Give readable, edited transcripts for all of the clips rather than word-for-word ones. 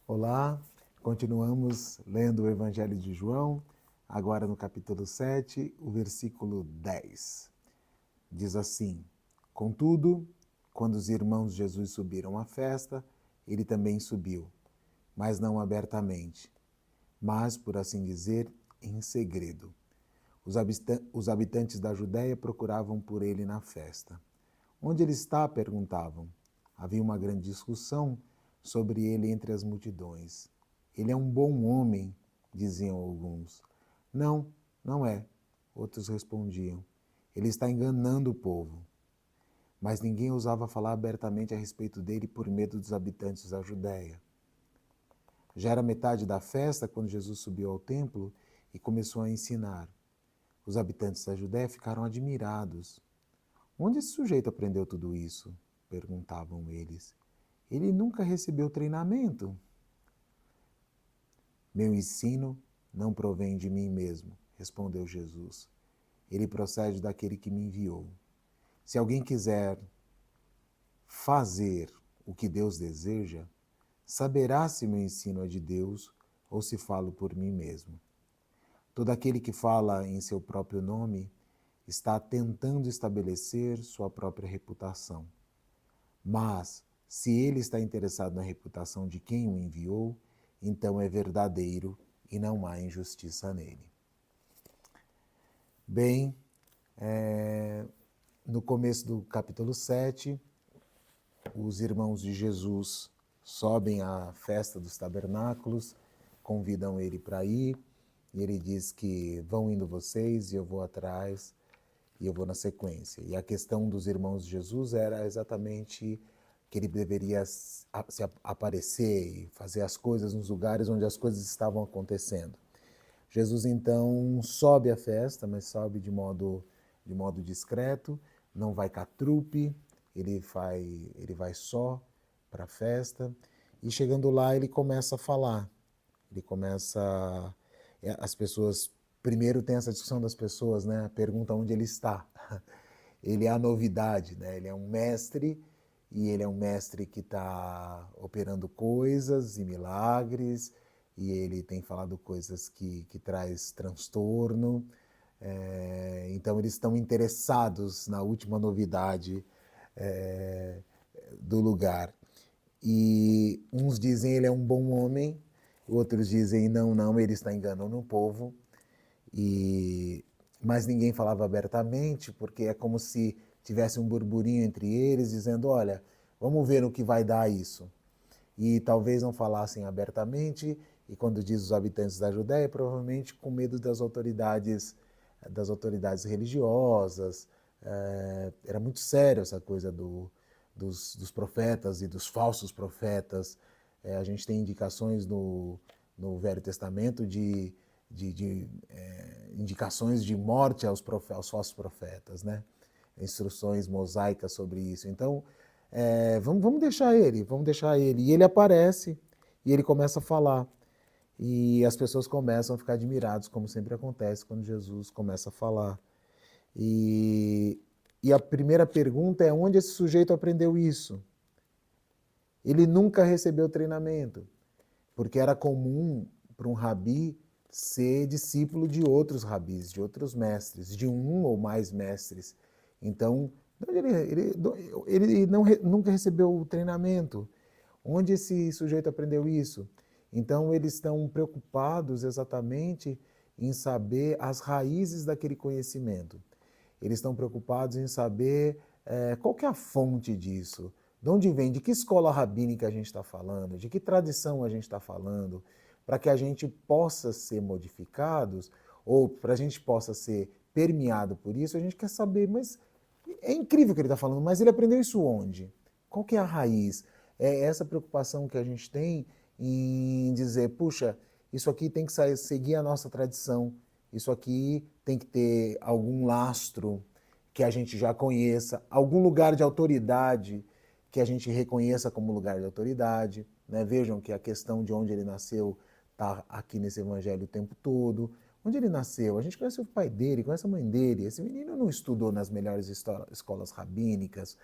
Olá, continuamos lendo o Evangelho de João, agora no capítulo 7, o versículo 10. Diz assim: Contudo, quando os irmãos de Jesus subiram à festa, ele também subiu, mas não abertamente, mas, por assim dizer, em segredo. Os habitantes da Judéia procuravam por ele na festa. Onde ele está? Perguntavam. Havia uma grande discussão sobre ele entre as multidões. Ele é um bom homem, diziam alguns. Não, não é, outros respondiam. Ele está enganando o povo. Mas ninguém ousava falar abertamente a respeito dele por medo dos habitantes da Judéia. Já era metade da festa quando Jesus subiu ao templo e começou a ensinar. Os habitantes da Judéia ficaram admirados. Onde esse sujeito aprendeu tudo isso? Perguntavam eles. Ele nunca recebeu treinamento. Meu ensino não provém de mim mesmo, respondeu Jesus. Ele procede daquele que me enviou. Se alguém quiser fazer o que Deus deseja, saberá se meu ensino é de Deus ou se falo por mim mesmo. Todo aquele que fala em seu próprio nome está tentando estabelecer sua própria reputação. Mas, se ele está interessado na reputação de quem o enviou, então é verdadeiro e não há injustiça nele. Bem, no começo do capítulo 7, os irmãos de Jesus sobem à festa dos tabernáculos, convidam ele para ir, e ele diz que vão indo vocês e eu vou atrás e eu vou na sequência. E a questão dos irmãos de Jesus era exatamente que ele deveria se aparecer e fazer as coisas nos lugares onde as coisas estavam acontecendo. Jesus então sobe à festa, mas sobe de modo discreto, não vai com a trupe, ele vai só para a festa, e chegando lá ele começa a falar, as pessoas, primeiro tem essa discussão das pessoas, né? Pergunta onde ele está. Ele é a novidade, né? Ele é um mestre, e ele é um mestre que está operando coisas e milagres, e ele tem falado coisas que traz transtorno. Então eles estão interessados na última novidade do lugar. E uns dizem ele é um bom homem, outros dizem não, não, ele está enganando o povo. Mas ninguém falava abertamente, porque é como se tivesse um burburinho entre eles, dizendo, olha, vamos ver no que vai dar isso. E talvez não falassem abertamente, e quando diz os habitantes da Judéia, provavelmente com medo das autoridades religiosas. Era muito sério essa coisa dos profetas e dos falsos profetas. A gente tem indicações no Velho Testamento de indicações de morte aos falsos profetas, né? Instruções mosaicas sobre isso. Então, vamos deixar ele. E ele aparece e ele começa a falar. E as pessoas começam a ficar admiradas, como sempre acontece quando Jesus começa a falar. E a primeira pergunta é onde esse sujeito aprendeu isso? Ele nunca recebeu treinamento, porque era comum para um rabi ser discípulo de outros rabis, de outros mestres, de um ou mais mestres. Então, ele nunca recebeu o treinamento. Onde esse sujeito aprendeu isso? Então, eles estão preocupados exatamente em saber as raízes daquele conhecimento. Eles estão preocupados em saber qual que é a fonte disso, de onde vem, de que escola rabínica a gente está falando, de que tradição a gente está falando, para que a gente possa ser modificados ou para a gente possa ser permeado por isso, a gente quer saber, mas é incrível o que ele está falando, mas ele aprendeu isso onde? Qual que é a raiz? É essa preocupação que a gente tem em dizer, puxa, isso aqui tem que seguir a nossa tradição, isso aqui tem que ter algum lastro que a gente já conheça, algum lugar de autoridade que a gente reconheça como lugar de autoridade. Né? Vejam que a questão de onde ele nasceu está aqui nesse evangelho o tempo todo. Onde ele nasceu? A gente conhece o pai dele, conhece a mãe dele. Esse menino não estudou nas melhores escolas rabínicas.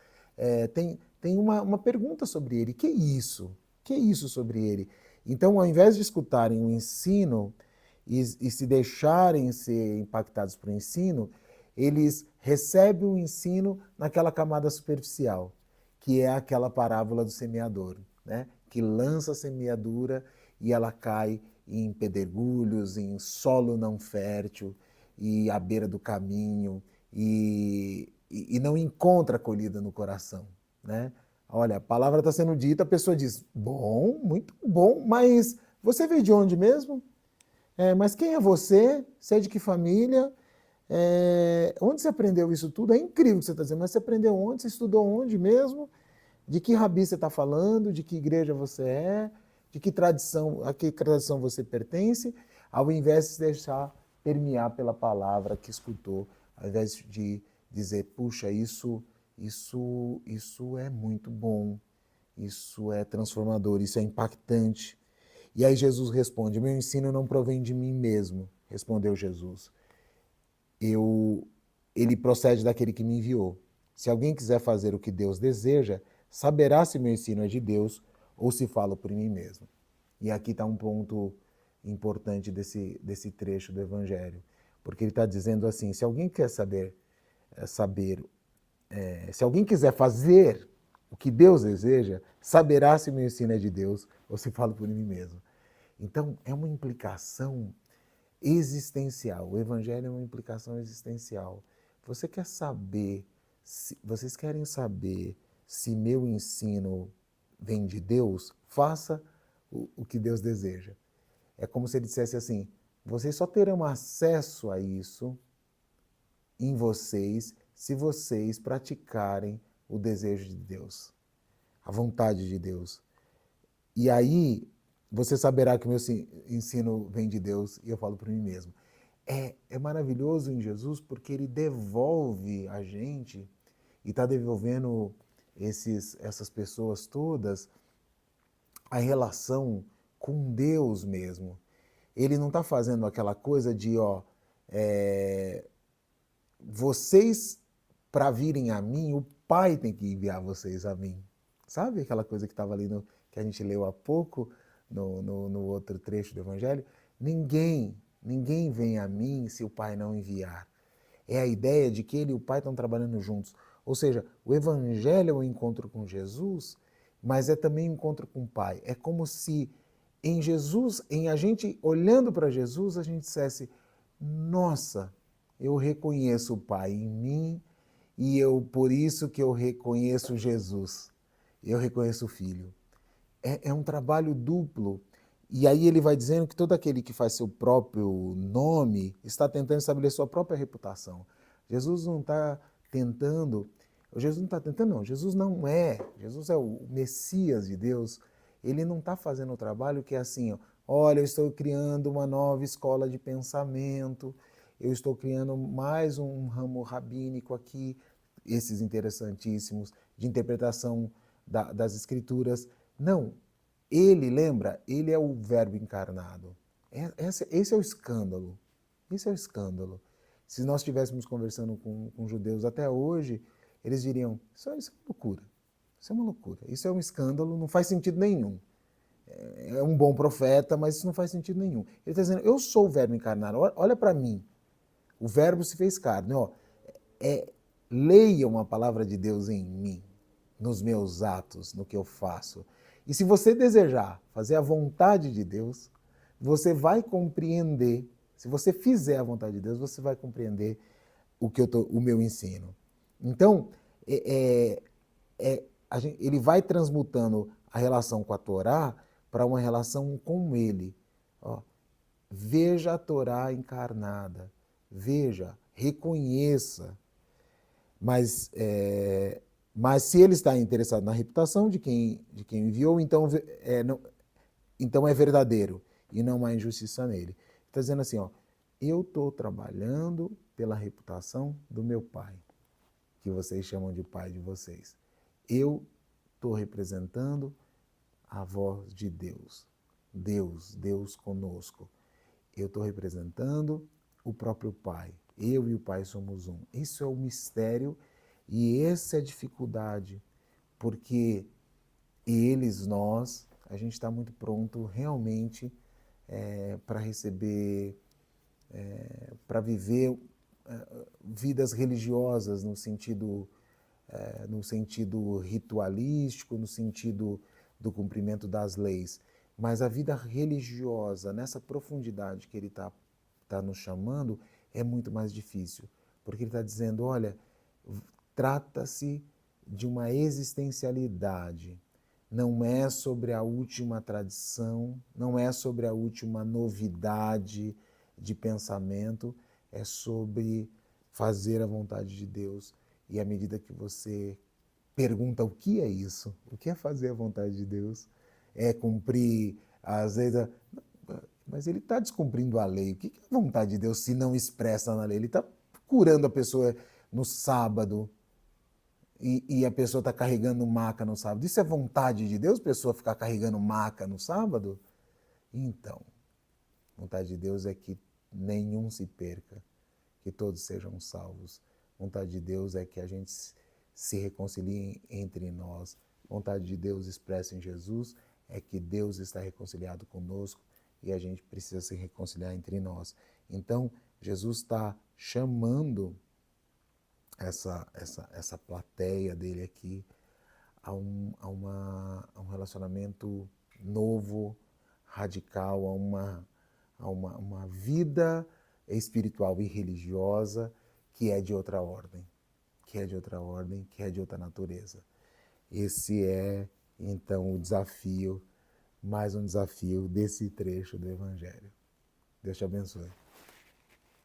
Tem uma pergunta sobre ele. Que é isso? Que é isso sobre ele? Então, ao invés de escutarem o ensino e se deixarem ser impactados por ensino, eles recebem o ensino naquela camada superficial, que é aquela parábola do semeador, né? Que lança a semeadura e ela cai em pedregulhos, em solo não fértil e à beira do caminho e não encontra acolhida no coração, né? Olha, a palavra está sendo dita, a pessoa diz, bom, muito bom, mas você veio de onde mesmo? Mas quem é você? Você é de que família? Onde você aprendeu isso tudo? É incrível o que você está dizendo, mas você aprendeu onde? Você estudou onde mesmo? De que rabi você está falando? De que igreja você é? De que tradição, a que tradição você pertence? Ao invés de se deixar permear pela palavra que escutou, ao invés de dizer, puxa, isso é muito bom, isso é transformador, isso é impactante. E aí Jesus responde, meu ensino não provém de mim mesmo, respondeu Jesus. Ele procede daquele que me enviou. Se alguém quiser fazer o que Deus deseja, saberá se meu ensino é de Deus ou se falo por mim mesmo. E aqui está um ponto importante desse trecho do Evangelho, porque ele está dizendo assim, se alguém quer se alguém quiser fazer o que Deus deseja, saberá se meu ensino é de Deus ou se falo por mim mesmo. Então, é uma implicação existencial. O Evangelho é uma implicação existencial. Vocês querem saber se meu ensino vem de Deus? Faça o que Deus deseja. É como se ele dissesse assim, vocês só terão acesso a isso em vocês se vocês praticarem o desejo de Deus, a vontade de Deus. E aí você saberá que o meu ensino vem de Deus e eu falo por mim mesmo. É maravilhoso em Jesus porque ele devolve a gente e está devolvendo essas pessoas todas a relação com Deus mesmo. Ele não está fazendo aquela coisa de, vocês, para virem a mim, o Pai tem que enviar vocês a mim. Sabe aquela coisa que estava ali, que a gente leu há pouco, no outro trecho do Evangelho? Ninguém vem a mim se o Pai não enviar. É a ideia de que ele e o Pai estão trabalhando juntos. Ou seja, o Evangelho é um encontro com Jesus, mas é também um encontro com o Pai. É como se em Jesus, em a gente olhando para Jesus, a gente dissesse, nossa, eu reconheço o Pai em mim e por isso que eu reconheço Jesus. Eu reconheço o Filho. É um trabalho duplo. E aí ele vai dizendo que todo aquele que faz seu próprio nome está tentando estabelecer sua própria reputação. Jesus não está tentando, não, Jesus não é, Jesus é o Messias de Deus, ele não está fazendo o trabalho que é assim, olha, eu estou criando uma nova escola de pensamento, eu estou criando mais um ramo rabínico aqui, esses interessantíssimos, de interpretação das escrituras. Não, lembra, ele é o verbo encarnado. Esse é o escândalo. Esse é o escândalo. Se nós estivéssemos conversando com judeus até hoje, eles diriam, isso é uma loucura. Isso é uma loucura. Isso é um escândalo, não faz sentido nenhum. É um bom profeta, mas isso não faz sentido nenhum. Ele está dizendo, eu sou o verbo encarnado, olha para mim. O verbo se fez carne. Leiam a palavra de Deus em mim, nos meus atos, no que eu faço. E se você desejar fazer a vontade de Deus, você vai compreender, se você fizer a vontade de Deus, você vai compreender o meu ensino. Então, ele vai transmutando a relação com a Torá para uma relação com ele. Veja a Torá encarnada, veja, reconheça. Mas se ele está interessado na reputação de quem enviou, então é verdadeiro e não há injustiça nele. Está dizendo assim, eu estou trabalhando pela reputação do meu pai, que vocês chamam de pai de vocês. Eu estou representando a voz de Deus. Deus conosco. Eu estou representando o próprio Pai. Eu e o Pai somos um. Isso é o mistério e essa é a dificuldade, porque nós, a gente está muito pronto realmente para receber, para viver vidas religiosas no sentido ritualístico, no sentido do cumprimento das leis. Mas a vida religiosa, nessa profundidade que ele está nos chamando, é muito mais difícil. Porque ele está dizendo, olha, trata-se de uma existencialidade. Não é sobre a última tradição, não é sobre a última novidade de pensamento, é sobre fazer a vontade de Deus. E à medida que você pergunta o que é isso, o que é fazer a vontade de Deus, é cumprir as leis, mas ele está descumprindo a lei. O que é a vontade de Deus se não expressa na lei? Ele está curando a pessoa no sábado e a pessoa está carregando maca no sábado. Isso é vontade de Deus, a pessoa ficar carregando maca no sábado? Então, vontade de Deus é que nenhum se perca, que todos sejam salvos. Vontade de Deus é que a gente se reconcilie entre nós. Vontade de Deus expressa em Jesus é que Deus está reconciliado conosco e a gente precisa se reconciliar entre nós. Então, Jesus está chamando essa plateia dele aqui a um relacionamento novo, radical, a uma vida espiritual e religiosa que é de outra ordem, que é de outra ordem, que é de outra natureza. Esse é, então, o desafio, mais um desafio desse trecho do Evangelho. Deus te abençoe.